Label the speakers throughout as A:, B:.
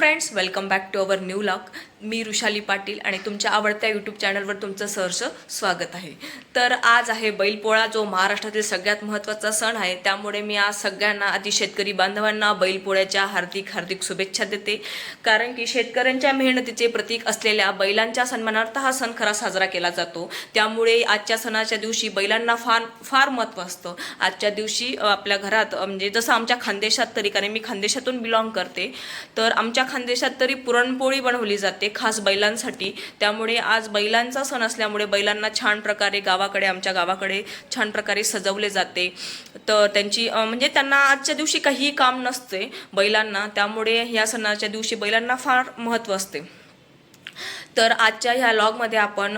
A: Friends, welcome back to our new vlog. मी ऋषाली पाटील आणि तुमच्या आवडत्या यूट्यूब चॅनलवर तुमचं सहर्ष स्वागत आहे. तर आज आहे बैलपोळा, जो महाराष्ट्रातील सगळ्यात महत्त्वाचा सण आहे. त्यामुळे मी आज सगळ्यांना, आधी शेतकरी बांधवांना बैलपोळ्याच्या हार्दिक हार्दिक शुभेच्छा देते. कारण की शेतकऱ्यांच्या मेहनतीचे प्रतीक असलेल्या बैलांच्या सन्मानार्थ हा सण खरा साजरा केला जातो. त्यामुळे आजच्या सणाच्या दिवशी बैलांना फार फार महत्त्व असतं. आजच्या दिवशी आपल्या घरात म्हणजे जसं आमच्या खानदेशात तरी, कारण मी खानदेशातून बिलॉंग करते, तर आमच्या खानदेशात तरी पुरणपोळी बनवली जाते खास बैलांसाठी. त्यामुळे आज बैलांचा सण असल्यामुळे बैलांना छान प्रकारे आमच्या गावाकडे छान प्रकारे सजवले जाते. तर त्यांची म्हणजे त्यांना आजच्या दिवशी काहीही काम नसते बैलांना, त्यामुळे ह्या सणाच्या दिवशी बैलांना फार महत्त्व असते. तर आजच्या ह्या व्लॉगमध्ये आपण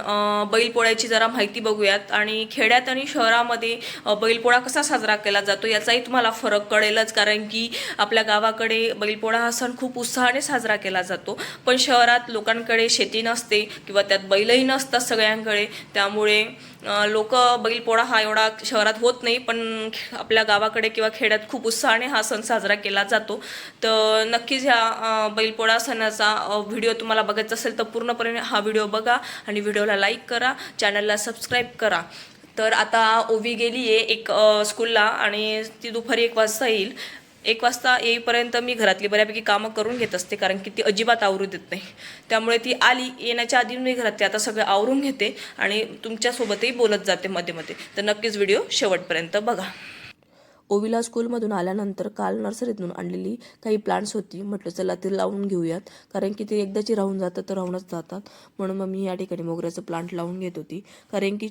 A: बैलपोळ्याची जरा माहिती बघूयात आणि खेड्यात आणि शहरामध्ये बैलपोळा कसा साजरा केला जातो याचाही तुम्हाला फरक कळेलच. कारण की आपल्या गावाकडे बैलपोळा हा सण खूप उत्साहाने साजरा केला जातो, पण शहरात लोकांकडे शेती नसते किंवा त्यात बैलही नसतात सगळ्यांकडे. त्यामुळे लोक बैलपोळा हा एवढा शहरात होत नाही, पण आपल्या गावाकडे किंवा खेड्यात खूप उत्साहाने हा सण साजरा केला जातो. तर नक्कीच ह्या बैलपोळा सणाचा व्हिडिओ तुम्हाला बघायचा असेल तर पूर्णपणे हा व्हिडिओ बघा आणि व्हिडिओला लाईक करा, चॅनलला सबस्क्राईब करा. तर आता ओवी गेली आहे एक स्कूलला आणि ती दुपारी 1 वाजता येईल. 1 वाजता येईपर्यंत मी घरातली बऱ्यापैकी कामं करून घेत असते, कारण की ती अजिबात आवरू देत नाही. त्यामुळे ती आली, येण्याच्या आधी मी घरात आता सगळं आवरून घेते आणि तुमच्यासोबतही बोलत जाते मध्ये मध्ये. तर नक्कीच व्हिडिओ शेवटपर्यंत बघा. ओवीला स्कूलमधून आल्यानंतर काल नर्सरीतून आणलेली काही प्लांट्स होती. म्हटलं चला ते लावून घेऊयात, कारण की ते एकदाची राहून जातं तर राहूनच जातात. म्हणून मग मी या ठिकाणी मोगऱ्याचं प्लांट लावून घेत होती. कारण की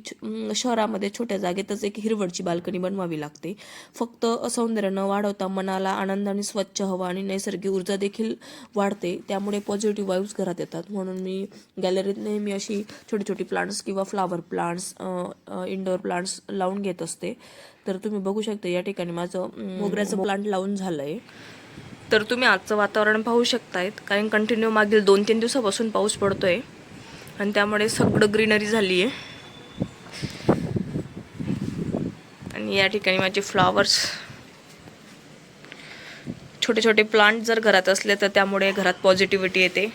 A: शहरामध्ये छोट्या जागेतच एक हिरवळची बाल्कनी बनवावी लागते. फक्त सौंदर्य न वाढवता मनाला आनंद आणि स्वच्छ हवा आणि नैसर्गिक ऊर्जा देखील वाढते. त्यामुळे पॉझिटिव्ह वाईब्स घरात येतात. म्हणून मी गॅलरीत नेहमी अशी छोटी छोटी प्लांट्स किंवा फ्लावर प्लांट्स, इंडोर प्लांट्स लावून घेत असते. तर तुम्ही बघू शकता या ठिकाणी माझं मोगऱ्याचं प्लांट लावून झालंय. तर तुम्ही आजचं वातावरण पाहू शकतायत, कारण कंटिन्यू मागील 2-3 दिवसापासून पाऊस पडतोय आणि त्यामुळे सगळं ग्रीनरी झाली आहे. आणि या ठिकाणी माझे फ्लॉवर्स, छोटे छोटे प्लांट जर घरात असले तर त्यामुळे घरात पॉझिटिव्हिटी येते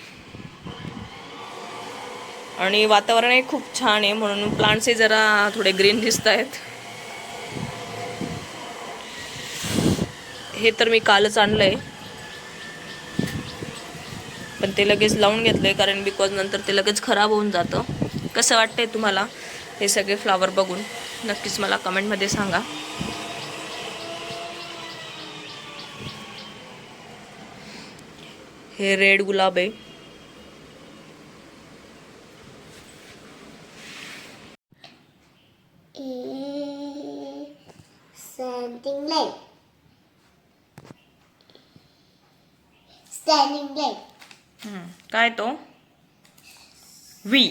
A: आणि वातावरणही खूप छान आहे. म्हणून प्लांट्सही जरा थोडे ग्रीन दिसत आहेत. हे तर मी कालच आणलंय, पण ते लगेच लावून घेतलंय कारण बिकॉज नंतर ते लगेच खराब होऊन जातं. कसं वाटतंय तुम्हाला हे सगळे फ्लावर बघून? नक्कीच मला कमेंटमध्ये सांगा. हे रेड गुलाब आहे.
B: Standing leg.
A: काय तो? वी.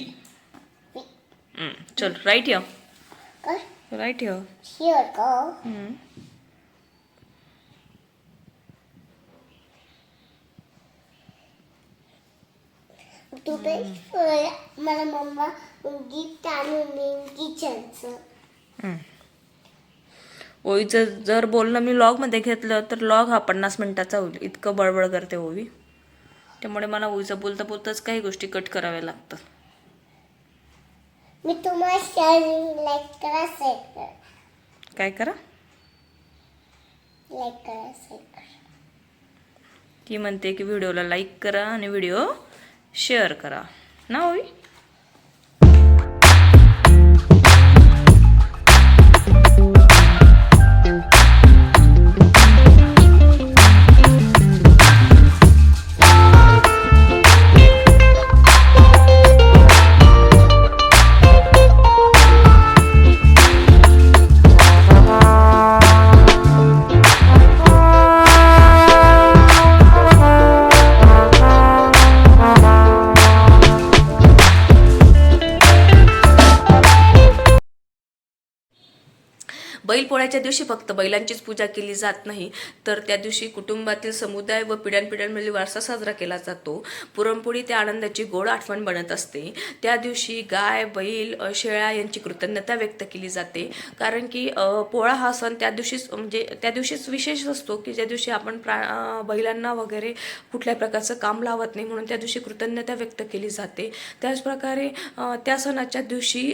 A: चल, right here. Right here.
B: Here go. मला मम्मा गिफ्ट आणून देईन किचनचं.
A: ओवीचं जर बोलणं मी लॉगमध्ये घेतलं तर लॉग हा 50 मिनिटाचा होईल, इतकं बळबळ करते ओवी. त्यामुळे मला ओवीचं बोलता बोलताच काही गोष्टी कट कराव्या लागतात.
B: मी तुम्हाला शेअरिंग लाईक करा, शेअर करा.
A: काय करा?
B: लाईक करा, शेअर करा.
A: ती म्हणते की व्हिडिओला लाईक करा आणि व्हिडिओ शेअर करा ना ओवी. बैलपोळ्याच्या दिवशी फक्त बैलांचीच पूजा केली जात नाही, तर त्या दिवशी कुटुंबातील समुदाय व पिढ्यानपिढ्यांमधील वारसा साजरा केला जातो. पुरणपोळी त्या आनंदाची गोड आठवण बनत असते. त्या दिवशी गाय, बैल, शेळ्या यांची कृतज्ञता व्यक्त केली जाते, कारण की पोळा हा सण त्या दिवशीच म्हणजे त्या दिवशीच विशेष असतो की ज्या दिवशी आपण बैलांना वगैरे कुठल्या प्रकारचं काम लावत नाही, म्हणून त्या दिवशी कृतज्ञता व्यक्त केली जाते. त्याचप्रकारे त्या सणाच्या दिवशी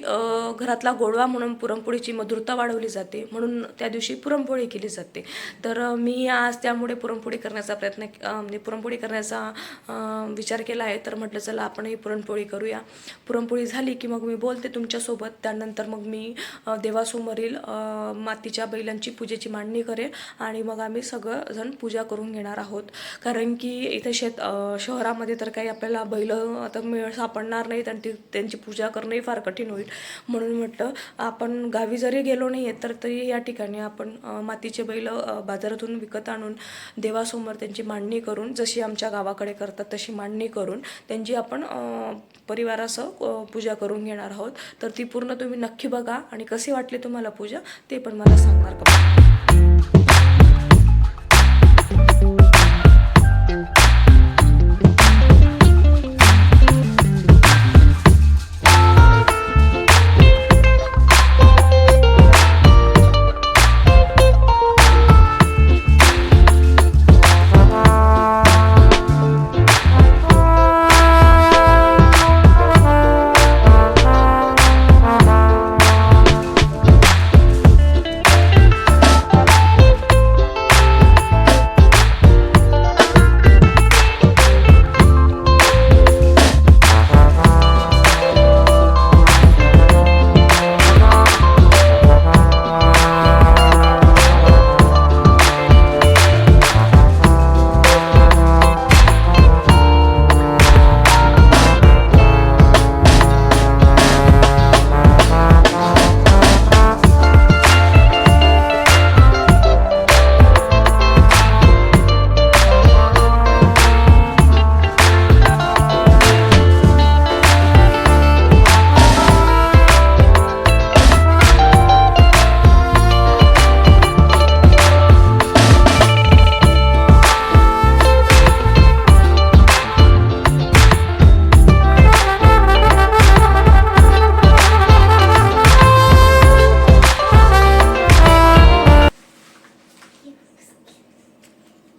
A: घरातला गोडवा म्हणून पुरणपोळीची मधुरता वाढवली जाते, म्हणून त्या दिवशी पुरणपोळी केली जाते. तर मी आज त्यामुळे पुरणपोळी करण्याचा म्हणजे पुरणपोळी करण्याचा विचार केला आहे. तर म्हटलं चला आपण ही पुरणपोळी करूया. पुरणपोळी झाली की मग मी बोलते तुमच्यासोबत. त्यानंतर मग मी देवासमोरील मातीच्या बैलांची पूजेची मांडणी करेल आणि मग आम्ही सगळंजण पूजा करून घेणार आहोत. कारण की इथे शहरामध्ये तर काही आपल्याला बैल आता सापडणार नाहीत आणि त्यांची पूजा करणंही फार कठीण होईल, म्हणून म्हटलं आपण गावी जरी गेलो नाही तर तरी या ठिकाणी आपण मातीचे बैल बाजारातून विकत आणून देवासमोर त्यांची मांडणी करून, जशी आमच्या गावाकडे करतात तशी मांडणी करून त्यांची आपण परिवारासह पूजा करून घेणार आहोत. तर ती पूर्ण तुम्ही नक्की बघा आणि कशी वाटली तुम्हाला पूजा ते पण मला सांगणार का.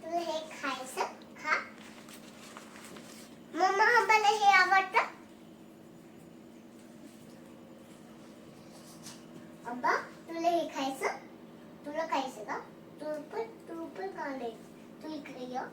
B: तुला हे खायचं खा. मम्मा मला हे आवडतं. अब्बा तुला हे खायचं. तुला खायचं का? तू पण खा ले. तू इकडे ये.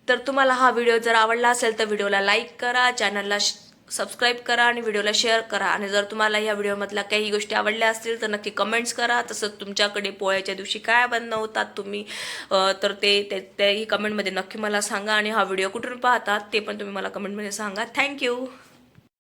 A: तर तुम्हाला हा व्हिडिओ जर आवडला असेल तर व्हिडिओला लाईक करा, चॅनलला सबस्क्राईब करा आणि व्हिडिओला शेअर करा. आणि जर तुम्हाला या व्हिडिओमधल्या काही गोष्टी आवडल्या असतील तर नक्की कमेंट्स करा. तसंच तुमच्याकडे पोळ्याच्या दिवशी काय बनवतात तुम्ही तर तेही कमेंटमध्ये नक्की मला सांगा. आणि हा व्हिडिओ कुठून पाहतात ते पण तुम्ही मला कमेंटमध्ये सांगा. थँक्यू.